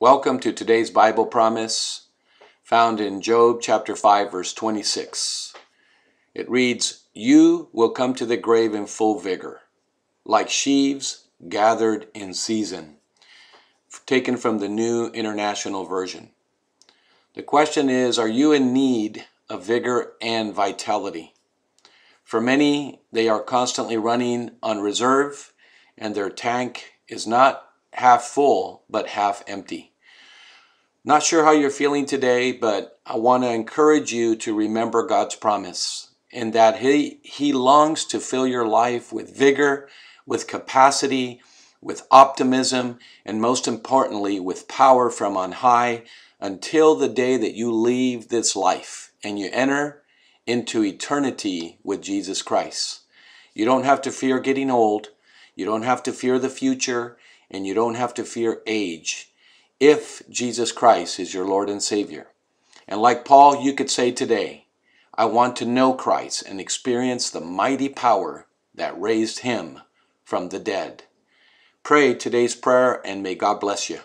Welcome to today's Bible promise found in Job chapter 5 verse 26. It reads, "You will come to the grave in full vigor, like sheaves gathered in season." Taken from the New International Version. The question is, are you in need of vigor and vitality? For many, they are constantly running on reserve, and their tank is not half full, but half empty. Not sure how you're feeling today, but I want to encourage you to remember God's promise in that He longs to fill your life with vigor, with capacity, with optimism, and most importantly, with power from on high until the day that you leave this life and you enter into eternity with Jesus Christ. You don't have to fear getting old. You don't have to fear the future, and you don't have to fear age, if Jesus Christ is your Lord and Savior. And like Paul, you could say today, I want to know Christ and experience the mighty power that raised him from the dead. Pray today's prayer, and may God bless you.